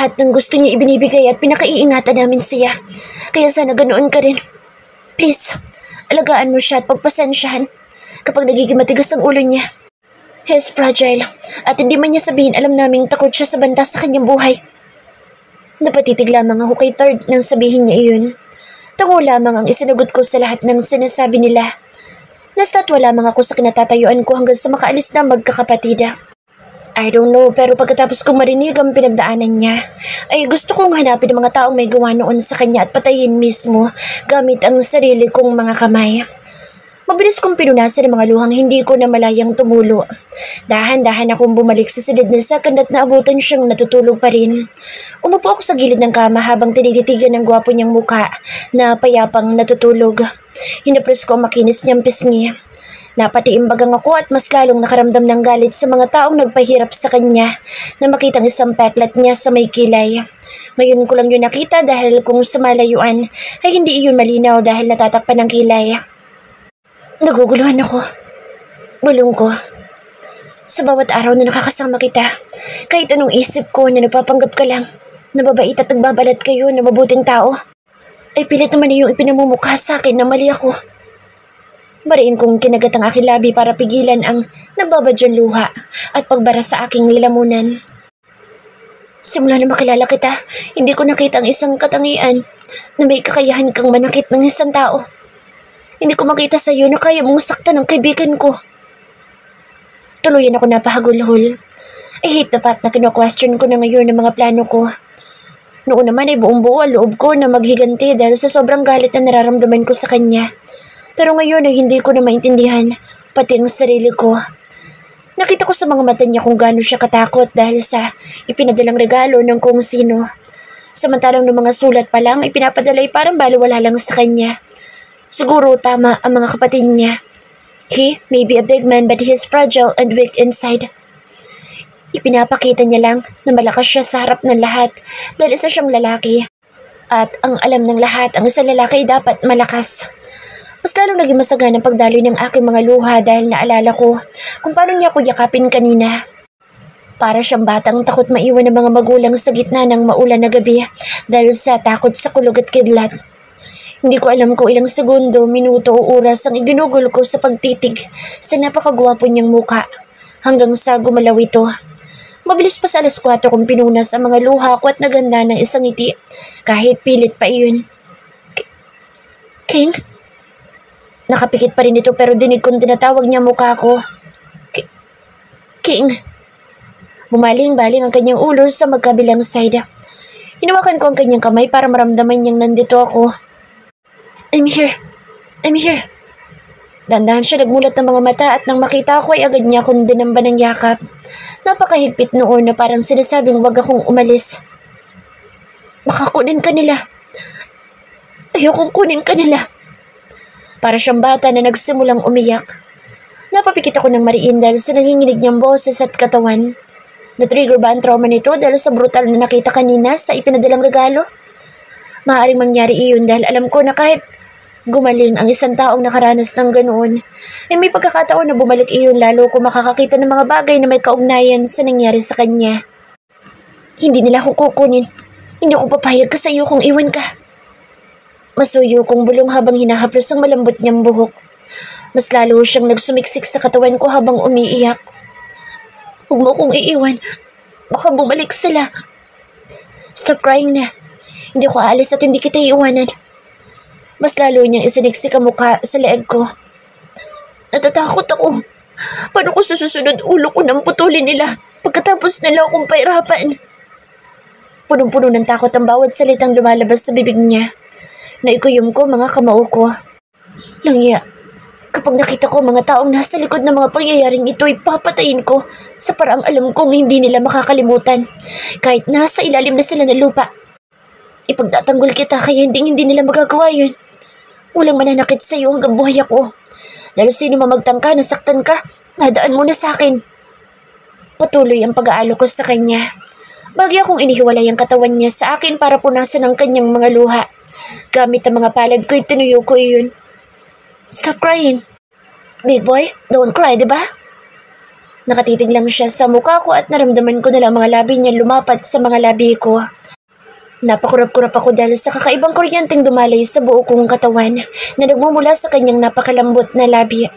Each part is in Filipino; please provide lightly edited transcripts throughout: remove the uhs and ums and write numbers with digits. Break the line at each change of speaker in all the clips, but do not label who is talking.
lahat ng gusto niya ibinibigay at pinakaiingatan namin siya. Kaya sana ganoon ka rin. Please, alagaan mo siya at pagpasensyahan kapag nagiging matigas ang ulo niya. He's fragile at hindi man niya sabihin alam naming takot siya sa banta sa kanyang buhay. Napatitig lamang ako kay Third nang sabihin niya iyon. Tango lamang ang isinagot ko sa lahat ng sinasabi nila. Nastatwa lamang ako sa kinatatayuan ko hanggang sa makaalis na magkakapatida. I don't know, pero pagkatapos kong marinig ang pinagdaanan niya, ay gusto kong hanapin ang mga taong may gawa noon sa kanya at patayin mismo gamit ang sarili kong mga kamay. Mabilis kong pinunasan ang mga luhang hindi ko na malayang tumulo. Dahan-dahan akong bumalik sa silid ng sakand at naabutan siyang natutulog pa rin. Umupo ako sa gilid ng kama habang tinititigan ng gwapo niyang muka na payapang natutulog. Hinapres ko ang makinis niyang pisngi. Napatiimbagang ako at mas lalong nakaramdam ng galit sa mga taong nagpahirap sa kanya na makitang isang peklat niya sa may kilay. Ngayon ko lang yun nakita dahil kung sa malayuan ay hindi iyon malinaw dahil natatakpan ng kilay. Naguguluhan ako. Bulong ko. Sa bawat araw na nakakasama kita, kahit anong isip ko na nagpapanggap ka lang, nababait at nagbabalat kayo na mabuting tao, ay pilit naman iyong ipinamumukha sa akin na mali ako. Mariin kong kinagat ang aking labi para pigilan ang nagbabadyang luha at pagbara sa aking lalamunan. Simula na makilala kita, hindi ko nakita ang isang katangian na may kakayahan kang manakit ng isang tao. Hindi ko makita sa iyo na kaya mong saktan ng kaibigan ko. Tuluyan ako napahagulhol. I hate the fact na kino-question ko na ngayon ang mga plano ko. Noon naman ay buong buo ang loob ko na maghiganti dahil sa sobrang galit na nararamdaman ko sa kanya. Pero ngayon ay hindi ko na maintindihan, pati ang sarili ko. Nakita ko sa mga mata niya kung gaano siya katakot dahil sa ipinadalang regalo ng kung sino. Samantalang ng mga sulat pa lang, ipinapadala ay parang baliwala lang sa kanya. Siguro tama ang mga kapatid niya. He may be a big man but he is fragile and weak inside. Ipinapakita niya lang na malakas siya sa harap ng lahat dahil isa siyang lalaki. At ang alam ng lahat, ang isang lalaki ay dapat malakas. Mas lalong naging masagan ang pagdaloy ng aking mga luha dahil naalala ko kung paano niya ako yakapin kanina. Para siyang batang takot maiwan ng mga magulang sa gitna ng maulan na gabi dahil sa takot sa kulog at kidlat. Hindi ko alam kung ilang segundo, minuto o oras ang iginugol ko sa pagtitig sa napakagwapo niyang muka hanggang sa gumalaw ito. Mabilis pa sa 4:00 kong pinunas ang mga luha ko at naganda ng isang ngiti kahit pilit pa iyon. King? Nakapikit pa rin ito pero dinig kong tinatawag niya mukha ko. King. Bumaling-baling ang kanyang ulo sa magkabilang side. Hinawakan ko ang kanyang kamay para maramdaman niyang nandito ako. I'm here. I'm here. Dandahan siya nagmulat ng mga mata at nang makita ko ay agad niya akong dinamba ng yakap. Napakahigpit noon na parang sinasabing wag akong umalis. Baka kunin ka nila. Ayokong kunin ka nila. Para siyang bata na nagsimulang umiyak. Napapikit ako ng mariin dahil sa nanginginig niyang boses at katawan. Na-trigger ba ang trauma nito dahil sa brutal na nakita kanina sa ipinadalang regalo? Maaaring mangyari iyon dahil alam ko na kahit gumaling ang isang taong nakaranas ng ganoon, ay may pagkakataon na bumalik iyon lalo kung makakakita ng mga bagay na may kaugnayan sa nangyari sa kanya. Hindi nila ako kukunin. Hindi ko papayag ka sa iyo kung iwan ka. Masuyo kong bulong habang hinahaplos ang malambot niyang buhok. Mas lalo siyang nagsumiksik sa katawan ko habang umiiyak. Huwag mo kong iiwan. Baka bumalik sila. Stop crying na. Hindi ko aalis at hindi kita iiwanan. Mas lalo niyang isiniksik ang mukha sa leeg ko. Natatakot ako. Paano ko sa susunod ulo ko nang putulin nila pagkatapos nila akong pahirapan? Punong-puno ng takot ang bawat salitang lumalabas sa bibig niya. Naikuyom ko mga kamao ko. Langya, kapag nakita ko mga taong nasa likod ng mga pangyayaring ito ay papatayin ko sa paraang alam kong hindi nila makakalimutan kahit nasa ilalim na sila ng lupa. Ipagtatanggol kita kaya hindi nila magagawa yun. Walang mananakit sa iyo hanggang buhay ako. Dahil sino mamagtangka na saktan ka, dadaan mo na sa akin. Patuloy ang pag-aalo ko sa kanya. Bagay akong inihiwalay ang katawan niya sa akin para punasan ang kanyang mga luha. Gamit ang mga palad ko, itinuyo ko iyon. Stop crying. Big boy, don't cry, diba? Nakatitig lang siya sa mukha ko at naramdaman ko na lang mga labi niya lumapat sa mga labi ko. Napakurap-kurap ako dahil sa kakaibang kuryenteng dumalay sa buo kong katawan na nagmumula sa kanyang napakalambot na labi.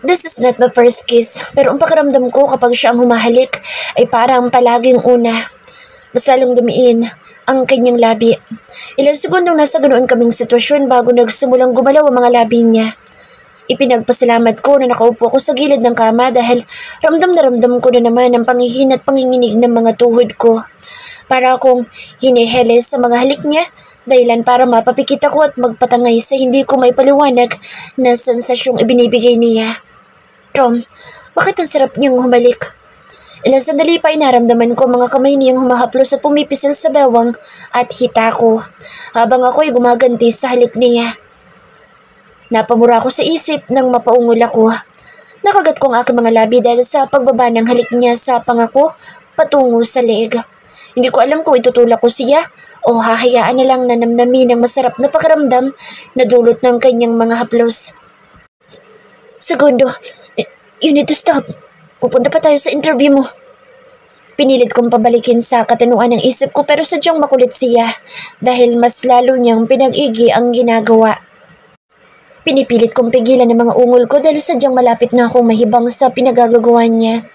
This is not my first kiss, pero ang pakiramdam ko kapag siya ang humahalik ay parang palaging una. Mas lalong dumiin ang kanyang labi. Ilang segundong nasa ganoon kaming sitwasyon bago nagsimulang gumalaw ang mga labi niya. Ipinagpasalamat ko na nakaupo ako sa gilid ng kama dahil ramdam na ramdam ko na naman ang pangihin at panginginig ng mga tuhod ko. Para akong hiniheles sa mga halik niya, dahilan para mapapikit ako at magpatangay sa hindi ko may paliwanag na sensasyong ibinibigay niya. Tom, bakit ang sarap niyang humalik? Ilang sandali pa inaramdaman ko mga kamay niyang humahaplos at pumipisil sa bewang at hita ko, habang ako'y gumaganti sa halik niya. Napamura ako sa isip nang mapaungol ako. Nakagat ko ang aking mga labi dahil sa pagbaba ng halik niya sa pangako patungo sa leeg. Hindi ko alam kung itutulak ko siya o hahayaan na lang na namnamin ang masarap na pakiramdam na dulot ng kanyang mga haplos. Segundo, you need to stop. Pupunta pa tayo sa interview mo. Pinilit kong pabalikin sa katanuan ng isip ko pero sadyang makulit siya dahil mas lalo niyang pinag-igi ang ginagawa. Pinipilit kong pigilan ang mga ungol ko dahil sadyang malapit na akong mahibang sa pinagagagawa niya.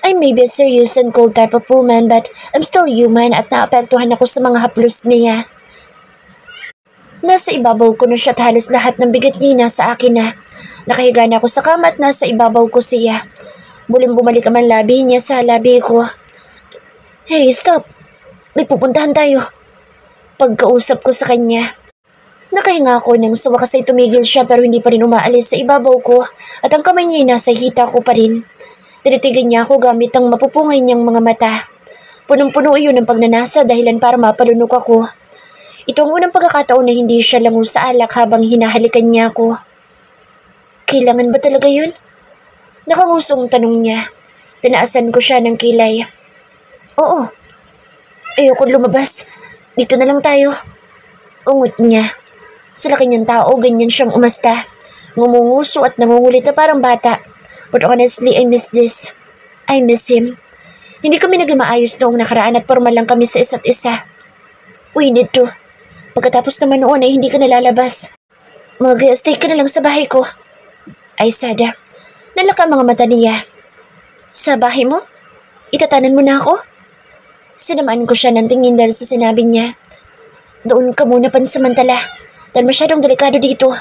I may be a serious and cold type of woman but I'm still human at naapektuhan ako sa mga haplos niya. Nasa ibabaw ko na siya at halos lahat ng bigat niya nasa akin na. Nakahiga na ako sa kama at nasa ibabaw ko siya. Muling bumalik ang labi niya sa labi ko. Hey, stop! May pupuntahan tayo. Pagkausap ko sa kanya. Nakahinga ako nang sa wakas ay tumigil siya pero hindi pa rin umaalis sa ibabaw ko at ang kamay niya ay nasa hita ko pa rin. Tinitigan niya ako gamit ang mapupungay niyang mga mata. Punong-puno iyon ng pagnanasa dahilan para mapalunok ako. Ito ang unang pagkakataon na hindi siya lango sa alak habang hinahalikan niya ako. Kailangan ba talaga yun? Nakangusong tanong niya. Tinaasan ko siya ng kilay. Oo. Ayoko lumabas. Dito na lang tayo. Ungot niya. Sa laki niyang tao, ganyan siyang umasta. Ngumunguso at nangungulit na parang bata. But honestly, I miss this. I miss him. Hindi kami naging maayos noong nakaraan at formal lang kami sa isa't isa. We need to. Pagkatapos naman noon ay hindi ka nalalabas. Mag-stay ka na lang sa bahay ko. Ay, Sada. Nalaka ang mga mata niya. Sa bahay mo? Itatanan mo na ako? Sinamaan ko siya ng tingin dahil sa sinabi niya. Doon ka muna pansamantala. Dahil masyadong delikado dito.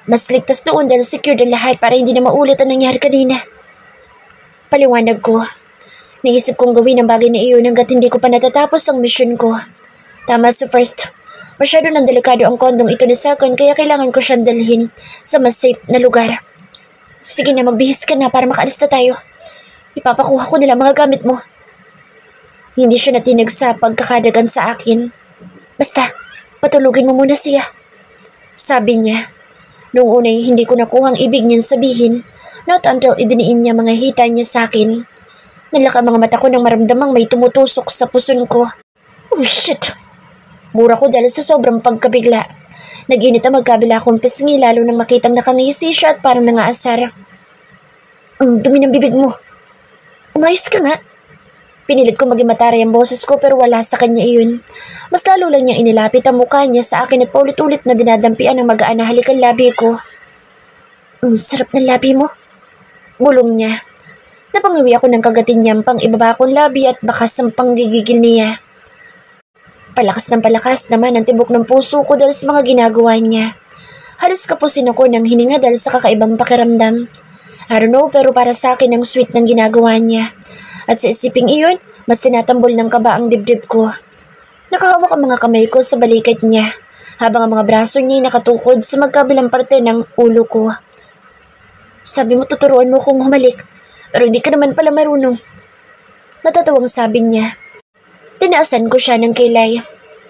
Mas ligtas doon dahil secured ang lahat para hindi na maulit ang nangyari kanina. Paliwanag ko. Naisip kong gawin ang bagay na iyon hanggat hindi ko pa natatapos ang mission ko. Tama sa first. Masyado nang delikado ang kondong ito ni second kaya kailangan ko siyang dalhin sa mas safe na lugar. Sige na, magbihis ka na para makaalis na tayo. Ipapakuha ko nila mga gamit mo. Hindi siya natinig sa pagkakadagan sa akin. Basta, patulugin mo muna siya. Sabi niya. Noong unay hindi ko nakuha ang ibig niyang sabihin, not until idiniin niya mga hita niya sa akin. Nalaka mga mata ko nang maramdamang may tumutusok sa puson ko. Oh shit! Mura ko dahil sa sobrang pagkabigla. Nag-init ang magkabila akong pisngi lalo nang makitang nakangisi siya at parang nangaasar. Ang dumi ng bibig mo. Umayos ka nga. Pinilit ko maging mataray ang boses ko pero wala sa kanya iyon. Mas lalo lang niya inilapit ang mukha niya sa akin at paulit-ulit na dinadampian ng magaan na halikan labi ko. Ang sarap ng labi mo. Bulong niya. Napangiwi ako ng kagatin niyang pang ibaba kong labi at bakas ang panggigigil niya. Palakas ng palakas naman ang tibok ng puso ko dahil sa mga ginagawa niya. Halos kapusin ako ng hininga dahil sa kakaibang pakiramdam. I don't know pero para sa akin ang sweet ng ginagawa niya. At sa isiping iyon, mas tinatambol ng kaba ang dibdib ko. Nakahawak ang mga kamay ko sa balikat niya, habang ang mga braso niya ay nakatukod sa magkabilang parte ng ulo ko. Sabi mo tuturuan mo kong humalik, pero hindi ka naman pala marunong. Natatawang sabi niya. Tinaasan ko siya ng kilay.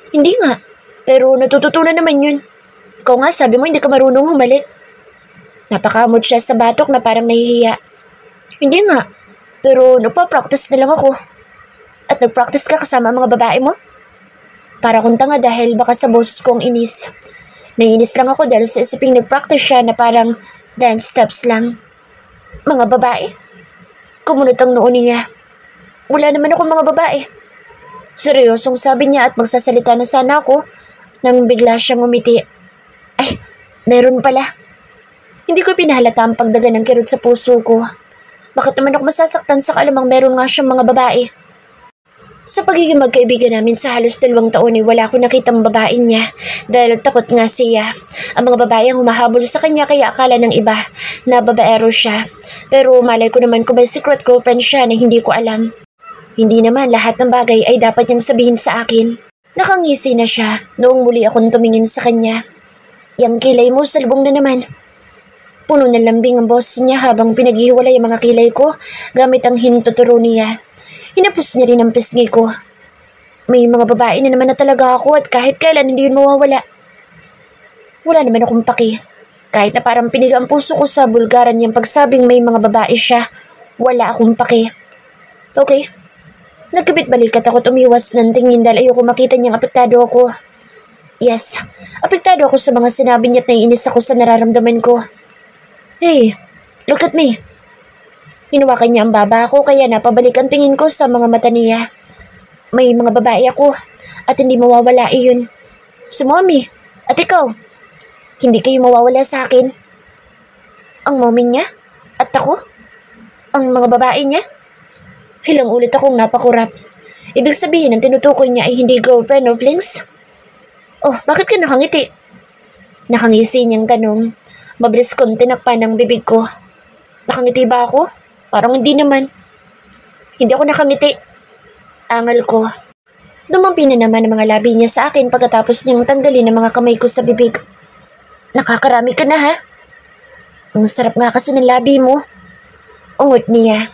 Hindi nga, pero natututunan naman yun. Ikaw nga sabi mo hindi ka marunong humalik. Napakamot siya sa batok na parang nahihiya. Hindi nga. Pero nagpa-practice na lang ako. At nag-practice ka kasama ang mga babae mo? Para akong tanga dahil baka sa boses ko ang inis. Naiinis lang ako dahil sa isiping nag-practice siya na parang dance steps lang. Mga babae? Kumunot ang noo niya. Wala naman akong mga babae. Seryosong sabi niya at magsasalita na sana ako nang bigla siyang umiti. Ay, meron pala. Hindi ko pinahalata ang pagdaga ng kirot sa puso ko. Bakit naman ako masasaktan sa kaalamang meron nga siyang mga babae? Sa pagiging magkaibigan namin sa halos 2 taon ay wala akong nakitang babae niya dahil takot nga siya. Ang mga babae ang humahabol sa kanya kaya akala ng iba na babaero siya. Pero malay ko naman kung may secret girlfriend siya na hindi ko alam. Hindi naman lahat ng bagay ay dapat niyang sabihin sa akin. Nakangisi na siya noong muli akong tumingin sa kanya. Yang kilay mo salbong na naman. Puno ng lambing ang boss niya habang pinaghihiwalay ang mga kilay ko gamit ang hintuturo niya. Hinapos niya rin ang pisngi ko. May mga babae na naman na talaga ako at kahit kailan hindi yun mawawala. Wala naman akong paki. Kahit na parang piniga ang puso ko sa bulgaran niyang pagsabing may mga babae siya, wala akong paki. Okay. Nagkabit balikat ako tumiwas ng tingin dahil ayoko makita niyang apektado ako. Yes, apektado ako sa mga sinabi niya at naiinis ako sa nararamdaman ko. Hey, look at me. Hinawakan niya ang baba ko kaya napabalik ang tingin ko sa mga mata niya. May mga babae ako at hindi mawawala iyon. Si mommy at ikaw, hindi kayo mawawala sa akin. Ang mommy niya at ako? Ang mga babae niya? Ilang ulit akong napakurap. Ibig sabihin ang tinutukoy niya ay hindi girlfriend o flings? Oh, bakit ka nakangiti? Nakangisi niyang tanong. Mabilis kong tinakpan ang bibig ko. Nakangiti ba ako? Parang hindi naman. Hindi ako nakangiti. Angal ko. Dumampi na naman ang mga labi niya sa akin pagkatapos niyang tanggalin ang mga kamay ko sa bibig. Nakakarami ka na ha? Ang sarap nga kasi ng labi mo. Ungot niya.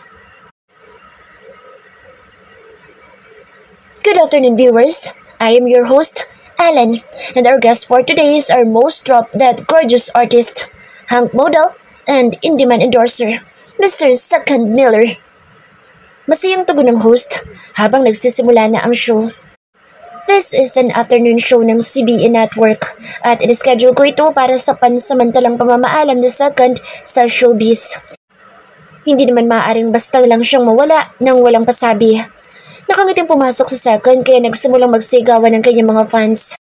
Good afternoon viewers. I am your host, Alan, and our guest for today is our most drop-dead gorgeous artist, hunk model, and in-demand endorser, Mr. Second Miller. Masayang tugon ng host habang nagsisimula na ang show. This is an afternoon show ng CBN Network at in-schedule ko ito para sa pansamantalang pamamaalam ni Second sa showbiz. Hindi naman maaaring basta lang siyang mawala nang walang pasabi. Nakangiting pumasok sa Second kaya nagsimulang magsigawan ng kanyang mga fans.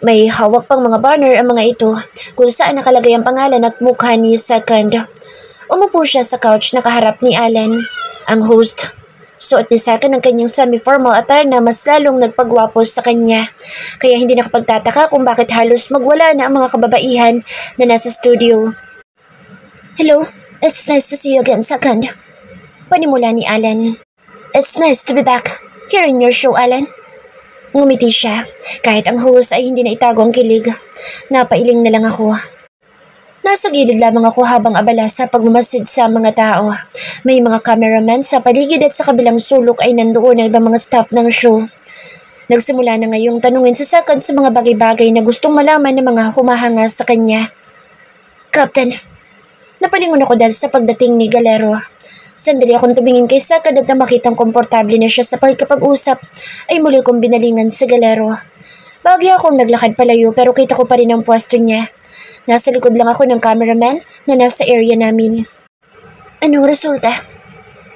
May hawak pang mga banner ang mga ito kung saan nakalagay ang pangalan at mukha ni Second. Umupo siya sa couch na kaharap ni Alan, ang host. Suot ni Second ang kanyang semi-formal attire na mas lalong nagpagwapo sa kanya. Kaya hindi nakapagtataka kung bakit halos magwala na ang mga kababaihan na nasa studio. Hello, it's nice to see you again, Second. Panimula ni Alan. It's nice to be back here in your show, Alan. Ngumiti siya, kahit ang host ay hindi na itago ang kilig. Napailing na lang ako. Nasa gilid lamang ako habang abala sa pagmamasid sa mga tao. May mga cameraman sa paligid at sa kabilang sulok ay nandoon ang ibang mga staff ng show. Nagsimula na ngayong tanungin sa Second sa mga bagay-bagay na gustong malaman ng mga humahanga sa kanya. Captain, napalingon ako dahil sa pagdating ni Galero. Sandali akong tumingin kay Second at na makitang komportable na siya sa pagkikipag-usap ay muli kong binalingan si Galero. Bagay akong naglakad palayo pero kita ko pa rin ang pwesto niya. Nasa likod lang ako ng cameraman na nasa area namin. Anong resulta?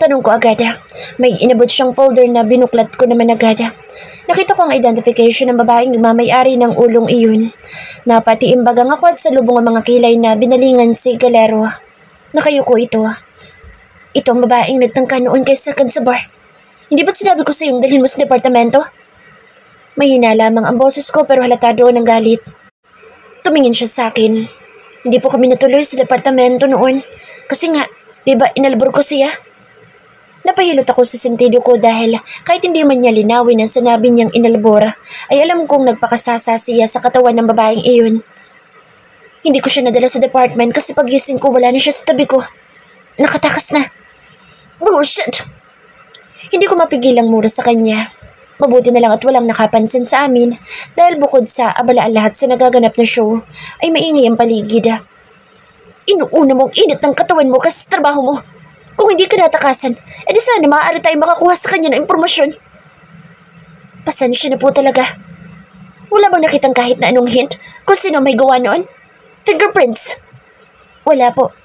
Tanong ko agad. May inabot siyang folder na binuklat ko naman agad. Nakita ko ang identification ng babaeng nagmamay-ari ng ulong iyon. Napatiimbagang ako at salubong ang mga kilay na binalingan si Galero. Nakayuko ito. Ito ang babaeng nagtangka noon kay Second sa bar. Hindi ba't sinabi ko sa iyong dalhin mo sa departamento? Mahina lamang ang boses ko pero halata doon ang galit. Tumingin siya sa akin. Hindi po kami natuloy sa departamento noon. Kasi nga, diba inalabor ko siya? Napahilot ako sa sentido ko dahil kahit hindi man niya linawin ang sinabi niyang inalabor, ay alam kong nagpakasasa siya sa katawan ng babaeng iyon. Hindi ko siya nadala sa department kasi pagising ko wala na siya sa tabi ko. Nakatakas na. Bullshit! Hindi ko mapigilang mura sa kanya. Mabuti na lang at walang nakapansin sa amin dahil bukod sa abalaan lahat sa nagaganap na show, ay maingay ang paligid. Inuuna mong init ng katawan mo kasi sa trabaho mo. Kung hindi ka natakasan, edi sana maaari tayo makakuha sa kanya ng impormasyon. Pasensya na po talaga. Wala bang nakitang kahit na anong hint kung sino may gawa noon? Fingerprints? Wala po.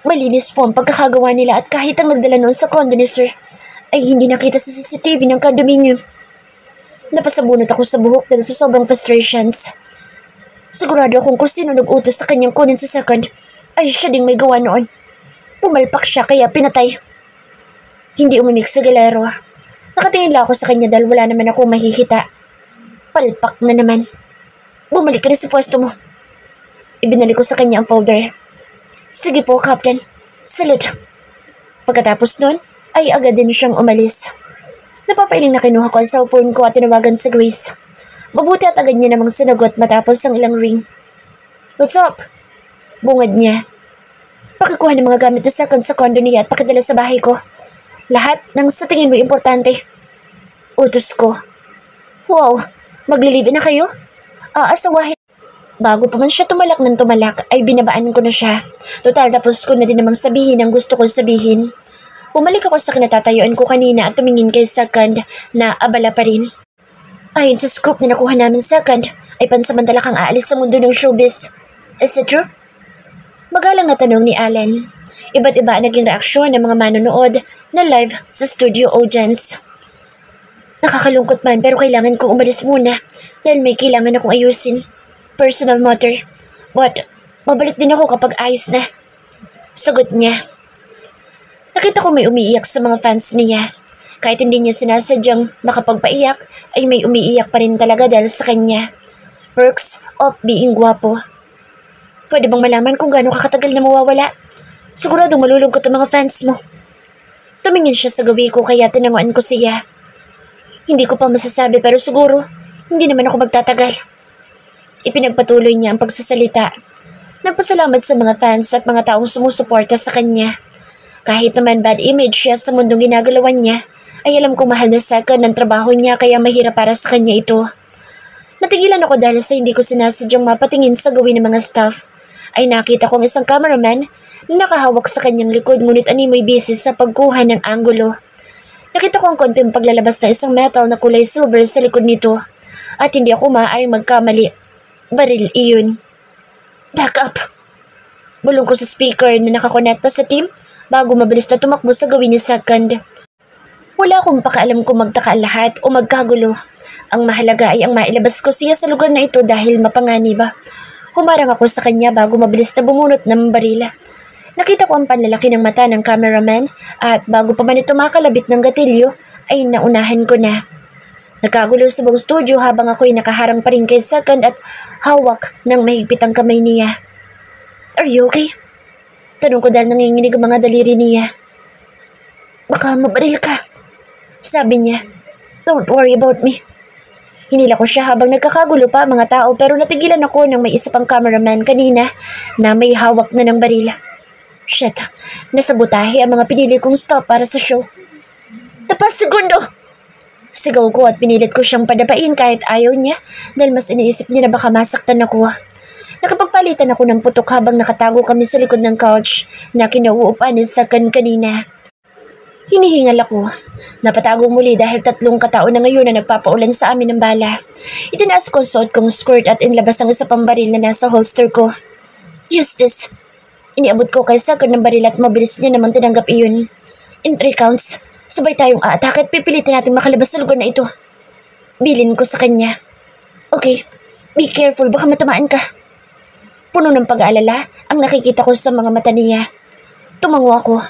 Malinis po ang pagkakagawa nila at kahit ang nagdala noon sa condo ni Sir ay hindi nakita sa CCTV ng condominium. Napasabunot ako sa buhok dahil sa sobrang frustrations. Sigurado akong kung sino nag-utos sa kanyang kunin sa second ay siya ding may gawa noon. Pumalpak siya kaya pinatay. Hindi umimik sa galero. Nakatingin lang ako sa kanya dahil wala naman akong mahihita. Palpak na naman. Bumalik ka na sa pwesto mo. Ibinalik ko sa kanya ang folder. Sige po, Captain. Salute. Pagkatapos nun, ay agad din siyang umalis. Napapailing na kinuha ko ang cellphone ko at tinawagan si Grace. Mabuti at agad niya namang sinagot matapos ang ilang ring. What's up? Bungad niya. Pakikuha ng mga gamit na second sa condo niya at pakidala sa bahay ko. Lahat ng sa tingin mo importante. Utos ko. Wow, maglilive na kayo? Aasawahin. Bago pa man siya tumalak ng tumalak, ay binabaan ko na siya. Total, tapos ko na din namang sabihin ang gusto kong sabihin. Bumalik ako sa kinatatayuan ko kanina at tumingin kay Second na abala pa rin. Ayon sa scoop na nakuha namin Second, ay pansamantala kang aalis sa mundo ng showbiz. Is it true? Magalang na tanong ni Alan. Iba't iba ang naging reaksyon ng mga manonood na live sa studio audience. Nakakalungkot man pero kailangan kong umalis muna dahil may kailangan akong ayusin. Personal matter. But, mabalik din ako kapag ayos na. Sagot niya. Nakita ko may umiiyak sa mga fans niya. Kahit hindi niya sinasadyang makapagpaiyak, ay may umiiyak pa rin talaga dahil sa kanya. Perks of being gwapo. Pwede bang malaman kung gaano kakatagal na mawawala? Siguradong malulungkot ang mga fans mo. Tumingin siya sa gawi ko kaya tinanguan ko siya. Hindi ko pa masasabi pero siguro, hindi naman ako magtatagal. Ipinagpatuloy niya ang pagsasalita. Nagpasalamat sa mga fans at mga taong sumusuporta sa kanya. Kahit naman bad image siya sa mundong ginagalawan niya, ay alam kong mahal na Second ng trabaho niya kaya mahirap para sa kanya ito. Natigilan ako dahil sa hindi ko sinasadyang mapatingin sa gawin ng mga staff. Ay nakita kong isang cameraman na nakahawak sa kanyang likod ngunit animoy busy sa pagkuha ng anggulo. Nakita ko ang konting paglalabas ng isang metal na kulay silver sa likod nito at hindi ako maaaring magkamali. Baril iyon. Back up! Bulong ko sa speaker na nakakonekta sa team bago mabilis na tumakbo sa gawin ni Second. Wala akong pakaalam kung magtaka lahat o magkagulo. Ang mahalaga ay ang mailabas ko siya sa lugar na ito dahil mapanganib. Humarang ako sa kanya bago mabilis na bumunot ng barila. Nakita ko ang panlalaki ng mata ng cameraman at bago pa man ito makalabit ng gatilyo ay naunahan ko na. Nagkagulo sa buong studio habang ako'y nakaharang pa rin kay Second at hawak ng mahigpit ang kamay niya. Are you okay? Tanong ko dahil nanginginig ang mga daliri niya. Baka mabaril ka, sabi niya. Don't worry about me. Hinila ko siya habang nagkakagulo pa ang mga tao pero natigilan ako nang may isa pang cameraman kanina na may hawak na ng barila. Shit, nasabotahe ang mga pinili kong stop para sa show. Tapas segundo! Sigaw ko at pinilit ko siyang padapain kahit ayaw niya dahil mas iniisip niya na baka masaktan ako. Nakapagpalitan ako ng putok habang nakatago kami sa likod ng couch na kinauupan ni Second kanina. Hinihingal ako. Napatago muli dahil 3 katao na ngayon na nagpapaulan sa amin ng bala. Itinaas ko ang suot kong skirt at inlabas ang isa pang baril na nasa holster ko. Use this. Iniabot ko kay Second ng baril at mabilis niya naman tinanggap iyon. In 3 counts, sabay tayong aatake at pipilitin natin makalabas sa lugar na ito. Bilin ko sa kanya. Okay, be careful, baka matamaan ka. Puno ng pag-aalala ang nakikita ko sa mga mata niya. Tumango ako.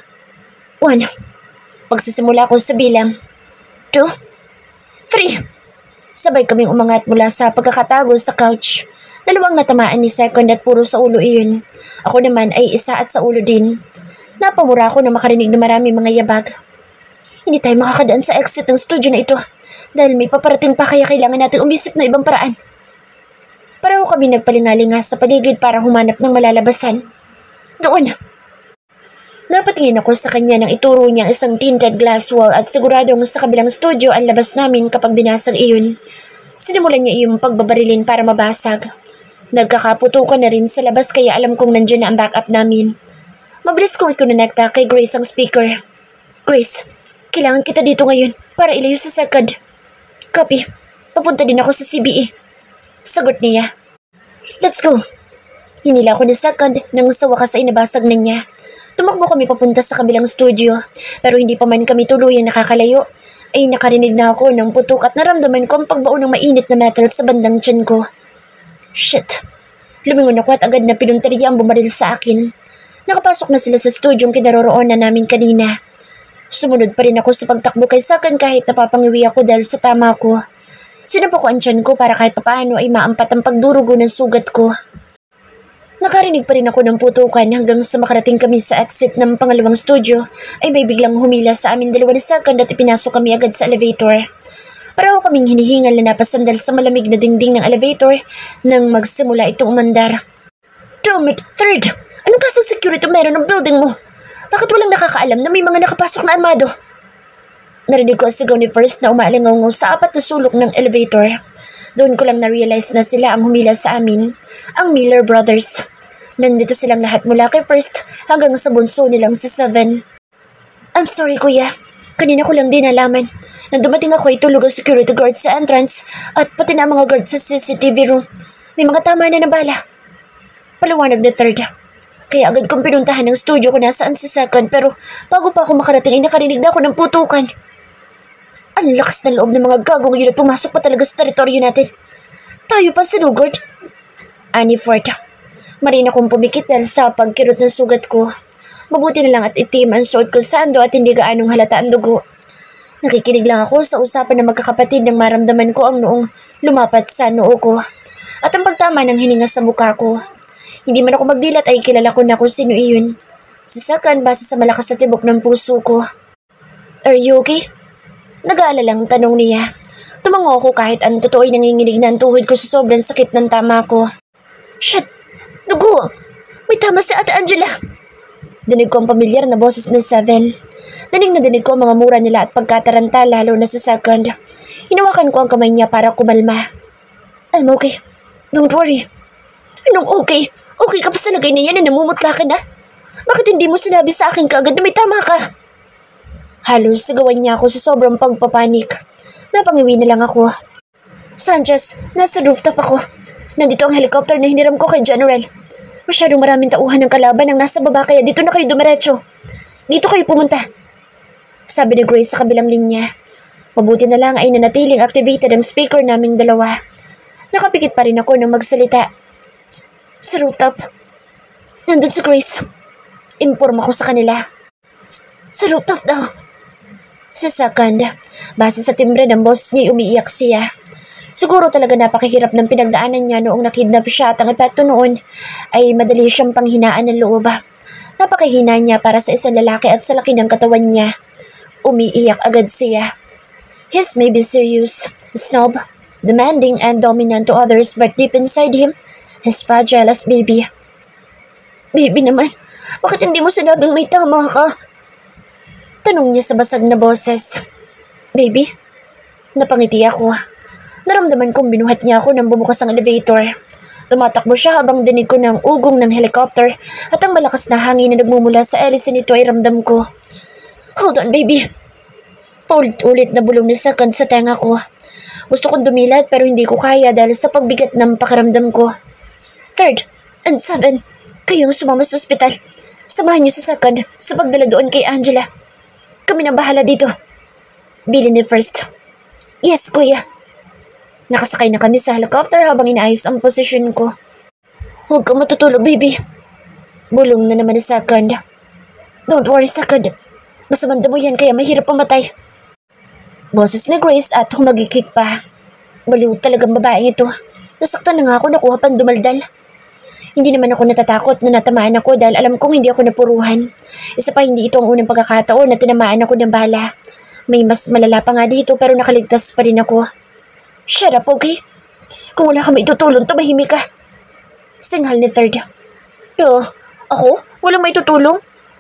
1. Pagsisimula ko sa bilang. 2. 3. Sabay kaming umangat mula sa pagkakatago sa couch. 2 natamaan ni Second at puro sa ulo iyon. Ako naman ay isa at sa ulo din. Napamura ako na makarinig na marami mga yabag. Hindi tayo makakadaan sa exit ng studio na ito dahil may paparating pa kaya kailangan natin umisip na ibang paraan. Pareho kami nagpalingalinga sa paligid para humanap ng malalabasan. Doon! Napatingin ako sa kanya nang ituro niya isang tinted glass wall at siguradong sa kabilang studio ang labas namin kapag binasag iyon. Sinimulan niya iyong pagbabarilin para mabasag. Nagkakaputukan na rin sa labas kaya alam kong nandiyan na ang backup namin. Mabilis kong ikonekta kay Grace ang speaker. Grace, kailangan kita dito ngayon para ilayo sa Second. Copy. Papunta din ako sa CBE. Sagot niya. Let's go. Hinila ko ni Second nang sa wakas ay nabasag na niya. Tumakbo kami papunta sa kabilang studio, pero hindi pa man kami tuluyang nakakalayo, ay nakarinig na ako ng putok at naramdaman ko ang pagbaon ng mainit na metal sa bandang tiyan ko. Shit! Lumingon ako at agad na pinunteriya ang bumaril sa akin. Nakapasok na sila sa studyong kinaroroonan namin kanina. Sumunod pa rin ako sa pagtakbo kay Sakan kahit napapangiwi ako dahil sa tama ko. Sinapa ko ang tiyan ko para kahit papaano ay maampat ang pagdurugo ng sugat ko. Nakarinig pa rin ako ng putukan hanggang sa makarating kami sa exit ng pangalawang studio ay may biglang humila sa amin dalawa ni Sakan at ipinasok kami agad sa elevator. Pareho kaming hinihingal na napasandal sa malamig na dingding ng elevator nang magsimula itong umandar. Damn it, Third! Anong klaseng security meron ng building mo? Bakit walang nakakaalam na may mga nakapasok na armado? Narinig ko ang sigaw ni First na umalingaw sa apat na sulok ng elevator. Doon ko lang na-realize na sila ang humila sa amin, ang Miller Brothers. Nandito silang lahat mula kay First hanggang sa bunso nilang si Seven. I'm sorry kuya, kanina ko lang din nalaman. Nang dumating ako ay tulog ang security guard sa entrance at pati na ang mga guard sa CCTV room. May mga tama na nabala. Paliwanag ni Third. Kaya agad kong pinuntahan ng studio kung nasaan si Second pero bago pa ako makarating ay nakarinig na ako ng putukan. Ang lakas ng loob ng mga gagong yun at pumasok pa talaga sa teritoryo natin. Tayo pa sinugod. Ani Fort. Marina kong pumikit dahil sa pagkirot ng sugat ko. Mabuti na lang at itim ang suot ko sa ando at hindi gaanong halata ang dugo. Nakikinig lang ako sa usapan ng magkakapatid nang maramdaman ko ang noong lumapat sa noo ko. At ang pagtama ng hininga sa mukha ko. Hindi man ako magdilat ay kilala ko na kung sino iyon. Si Sakan base sa malakas na tibok ng puso ko. Are you okay? Nag-aalalang tanong niya. Tumango ako kahit ang totoo ay nanginginig na ang tuhod ko sa sobrang sakit ng tama ko. Shit! Dugo! May tama si Ate Angela! Dinig ko ang pamilyar na boses ng Seven. Dinig na dinig ko ang mga mura nila at pagkataranta lalo na sa Second. Hinawakan ko ang kamay niya para kumalma. I'm okay. Don't worry. Anong okay? Okay ka pa sa lagay na yan na namumutla ka na? Bakit hindi mo sinabi sa akin kaagad na may tama ka? Halos sigawan niya ako sa sobrang pagpapanik. Napangiwi na lang ako. Sanchez, nasa rooftop ako. Nandito ang helicopter na hiniram ko kay General. Masyadong maraming tauhan ng kalaban ang nasa baba kaya dito na kayo dumiretso. Dito kayo pumunta. Sabi ni Grace sa kabilang linya. Mabuti na lang ay nanatiling activated ang speaker naming dalawa. Nakapikit pa rin ako nang magsalita. Sa rooftop. Nandun si Grace. Inform ako sa kanila. Sa rooftop daw. Sa Second, base sa timbre ng boss niya umiiyak siya. Siguro talaga napakahirap ng pinagdaanan niya noong nakidnap siya at ang epekto noon ay madali siyang panghinaan ng loob. Napakahina niya para sa isang lalaki at sa laki ng katawan niya. Umiiyak agad siya. He's maybe serious, snob, demanding and dominant to others but deep inside him, he's fragile as baby. Baby naman, bakit hindi mo sinabing may tama ka? Tanong niya sa basag na boses. Baby? Napangiti ako. Naramdaman kong binuhat niya ako nang bumukas ang elevator. Tumatakbo siya habang dinig ko ng ugong ng helicopter at ang malakas na hangin na nagmumula sa hélice nito ay ramdam ko. Hold on, baby. Paulit-ulit na bulong ni Second sa tenga ko. Gusto kong dumilat pero hindi ko kaya dahil sa pagbigat ng pakiramdam ko. Third and Seven, kayong sumama sa ospital. Samahan niyo si Second sa pagdala doon kay Angela. Kami na bahala dito. Bilin ni First. Yes, kuya. Nakasakay na kami sa helicopter habang inaayos ang posisyon ko. Huwag kang matutulog, baby. Bulong na naman ni Second. Don't worry, Second. Masamanda mo yan kaya mahirap pamatay. Boses ni Grace at humagikik pa. Baliw talagang babaeng ito. Nasaktan na nga ako nakuha pang dumaldal. Hindi naman ako natatakot na natamaan ako dahil alam kong hindi ako napuruhan. Isa pa hindi ito ang unang pagkakataon na tinamaan ako ng bala. May mas malala pa nga dito pero nakaligtas pa rin ako. Shut up, okay? Kung wala ka maitutulong, tumahimik ka. Singhal ni Third. Ako? Walang maitutulong?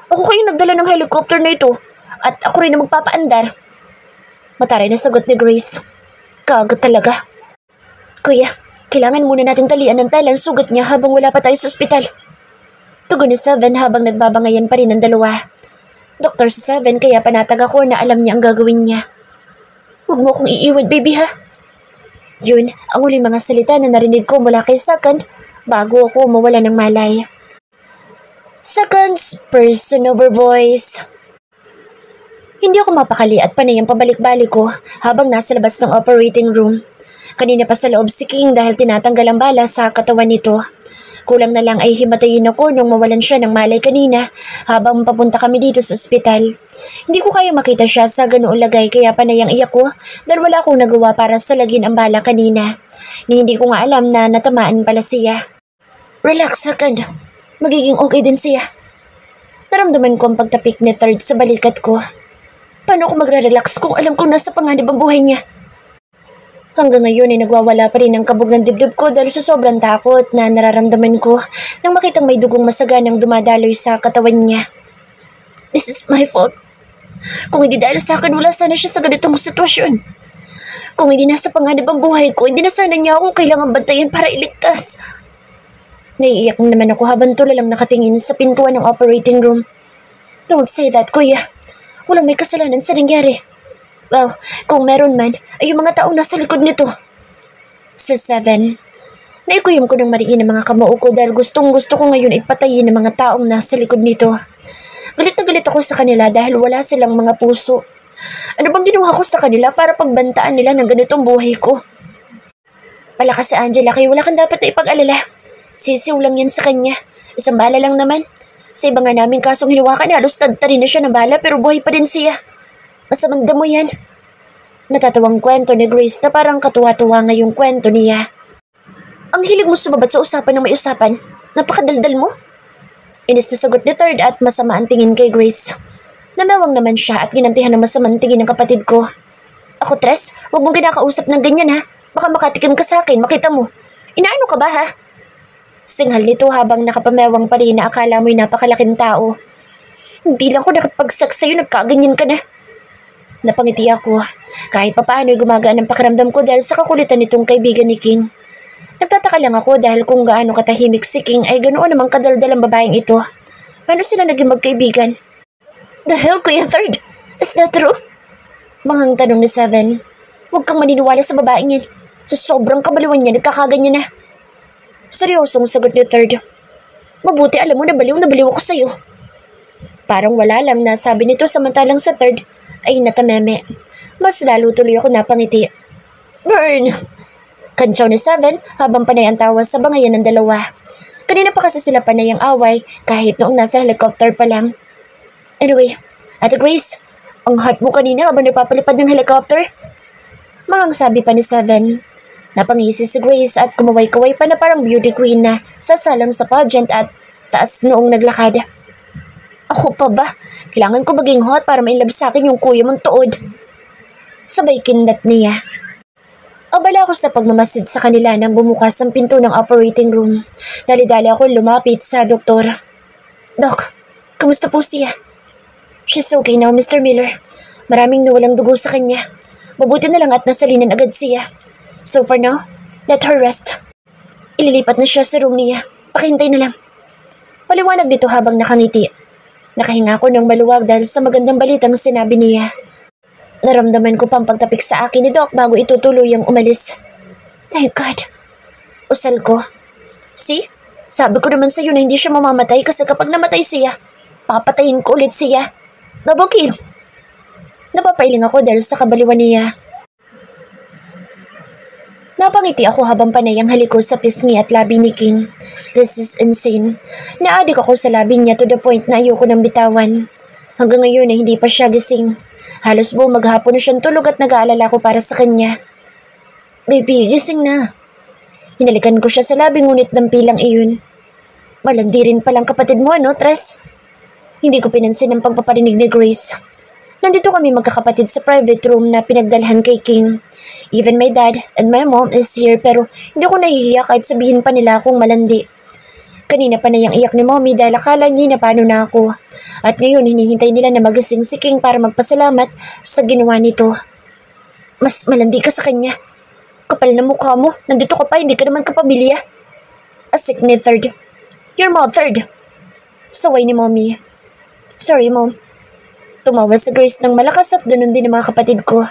Ako kayong nagdala ng helicopter na ito. At ako rin na magpapaandar. Mataray na sagot ni Grace. Kagat talaga. Kuya, kailangan muna nating talian ng tala ang sugat niya habang wala pa tayo sa ospital. Tugon ni Seven habang nagbabangayan pa rin ang dalawa. Doktor si Seven kaya panatag ako na alam niya ang gagawin niya. Huwag mo akong iiwan, baby ha? Yun ang uling mga salita na narinig ko mula kay Second bago ako mawala ng malay. Seconds, person over voice. Hindi ako mapakali at panay ang pabalik-balik ko habang nasa labas ng operating room. Kanina pa sa loob si King dahil tinatanggal ang bala sa katawan nito. Kulang na lang ay himatayin ako nung mawalan siya ng malay kanina habang papunta kami dito sa ospital. Hindi ko kaya makita siya sa ganoong lagay kaya panay ang iyak ko dahil wala akong nagawa para salagin ang bala kanina. Ni hindi ko nga alam na natamaan pala siya. Relax, second. Magiging okay din siya. Naramdaman ko ang pagtapik ni Third sa balikat ko. Paano ako magre-relax kung alam kong nasa panganib ang buhay niya? Hanggang ngayon ay nagwawala pa rin ang kabog ng dibdib ko dahil sa sobrang takot na nararamdaman ko nang makitang may dugong masaganang dumadaloy sa katawan niya. This is my fault. Kung hindi dahil sa akin, wala sana siya sa ganitong sitwasyon. Kung hindi nasa panganib ang buhay ko, hindi na sana niya ako kailangan bantayan para iligtas. Naiiyak naman ako habang tulalang nakatingin sa pintuan ng operating room. Don't say that, kuya. Walang may kasalanan sa nangyari. Well, kung meron man, ay yung mga taong nasa likod nito. Sa 7. Naikuyom ko ng mariin ang mga kamao ko dahil gustong-gusto ko ngayon ay patayin ang mga taong nasa likod nito. Galit na galit ako sa kanila dahil wala silang mga puso. Ano bang ginawa ko sa kanila para pagbantaan nila ng ganitong buhay ko? Malakas si Angela kaya wala kang dapat na ipag-alala. Sisiw lang yan sa kanya. Isang bala lang naman. Sa iba nga namin kasong hinawakan, halos tadtarin na siya ng bala pero buhay pa rin siya. Masamang damo yan. Natatawang kwento ni Grace na parang katuwa-tuwa ngayong kwento niya. Ang hilig mo sumabat sa usapan ng may usapan. Napakadaldal mo. Inis na sagot ni Third at masama ang tingin kay Grace. Namawang naman siya at ginantihan ng masamang tingin ng kapatid ko. Ako, Tres, huwag mong kinakausap ng ganyan ha. Baka makatikim ka sa akin, makita mo. Inaano ka ba ha? Singhal nito habang nakapamewang pa rin na akala mo'y napakalaking tao. Hindi lang ko nakapagsak sa'yo, nagkaganyan ka na. Napangiti ako. Kahit papaano'y gumagaan ang pakiramdam ko dahil sa kakulitan nitong kaibigan ni King. Nagtataka lang ako dahil kung gaano katahimik si King ay ganoon namang kadaldal ang babaeng ito. Paano sila naging magkaibigan? The hell, Kuya Third? Is that true? Manghang tanong ni 7. Huwag kang maniniwala sa babaeng yan. Sa sobrang kabaliwan niya, nagkakaganyan na. Seryosong sagot ni Third. Mabuti alam mo na baliw ako sa'yo. Parang wala lang na sabi nito samantalang sa Third ay natameme. Mas lalo tuloy ako napangiti. Burn! Kantsaw ni 7 habang panay ang tawa sa bangayan ng dalawa. Kanina pa kasi sila panay ang away kahit noong nasa helicopter pa lang. Anyway, Ate Grace, ang hot mo kanina habang napapalipad ng helicopter? Mangang sabi pa ni 7. Napangisi si Grace at kumaway-kaway pa na parang beauty queen na sasalang sa pageant at taas noong naglakad. Ako pa ba? Kailangan ko maging hot para mailab sa akin yung kuya mong tuod. Sabay kindat niya. Abala ako sa pagmamasid sa kanila nang bumukas ang pinto ng operating room. Dali-dali ako lumapit sa doktor. Doc, kamusta po siya? She's okay now, Mr. Miller. Maraming nawalang dugo sa kanya. Mabuti na lang at nasalinan agad siya. So for now, let her rest. Ililipat na siya sa room niya. Pakihintay na lang. Paliwanag dito habang nakangiti. Nakahinga ako ng maluwag dahil sa magandang balitang sinabi niya. Naramdaman ko pang pagtapik sa akin ni Doc bago itutuluyang umalis. Thank God. Usal ko. See? Sabi ko naman sa'yo na hindi siya mamamatay kasi kapag namatay siya, papatayin ko ulit siya. Double kill. Napapailing ako dahil sa kabaliwan niya. Napangiti ako habang panay ang halik ko sa pisngi at labi ni King. This is insane. Naadik ako sa labi niya to the point na ayoko nang bitawan. Hanggang ngayon ay hindi pa siya gising. Halos buong maghapon na siyang tulog at nag-aalala ko para sa kanya. Baby, gising na. Hinalikan ko siya sa labi ngunit dampilang iyon. Malandi rin palang kapatid mo, ano, Tres? Hindi ko pinansin ang pagpaparinig ni Grace. Nandito kami magkakapatid sa private room na pinagdalhan kay King. Even my dad and my mom is here pero hindi ko nahihiya kahit sabihin pa nila akong malandi. Kanina pa na yung iyak ni mommy dahil akala niya na paano na ako. At ngayon hinihintay nila na magising si King para magpasalamat sa ginawa nito. Mas malandi ka sa kanya. Kapal na mukha mo, nandito ka pa, hindi ka naman kapamilya. Asik ni Third. Your mom, Third. Saway ni mommy. Sorry, mom. Tumawa si Grace ng malakas at ganun din ang mga kapatid ko.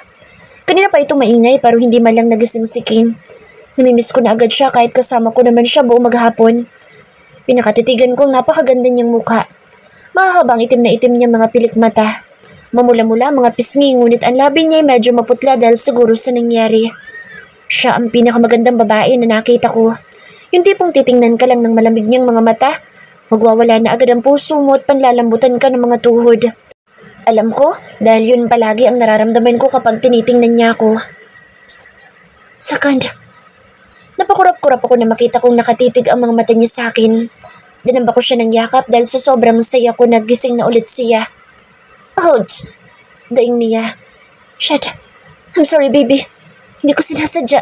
Kanina pa ito maingay pero hindi man lang nagising si King. Namimiss ko na agad siya kahit kasama ko naman siya buong maghapon. Pinakatitigan ko ang napakaganda niyang mukha. Mahahabang itim na itim niya mga pilik mata. Mamula-mula mga pisngi ngunit ang labi niya ay medyo maputla dahil siguro sa nangyari. Siya ang pinakamagandang babae na nakita ko. Yung tipong titingnan ka lang ng malamig niyang mga mata, magwawala na agad ang puso mo at panlalambutan ka ng mga tuhod. Alam ko dahil yun palagi ang nararamdaman ko kapag tinitingnan niya ako. Second, napakurap-kurap ako na makita kong nakatitig ang mga mata niya sa akin. Dinamba ko siya ng yakap dahil sa sobrang saya ko nagising na ulit siya. Ouch! Daing niya. Shit! I'm sorry, baby. Hindi ko sinasadya.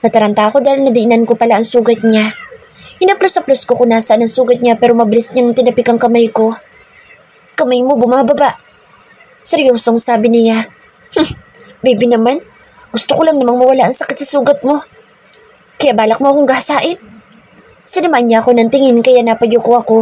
Nataranta ako dahil nadiinan ko pala ang sugat niya. Hinaplos-aplos ko kung nasaan ang sugat niya pero mabilis niyang tinapik ang kamay ko. Kamay mo bumababa. Seryosong sabi niya. Baby naman, gusto ko lang namang mawala ang sakit sa sugat mo. Kaya balak mo akong gasain. Sinamaan niya ako ng tingin kaya napayuko ako.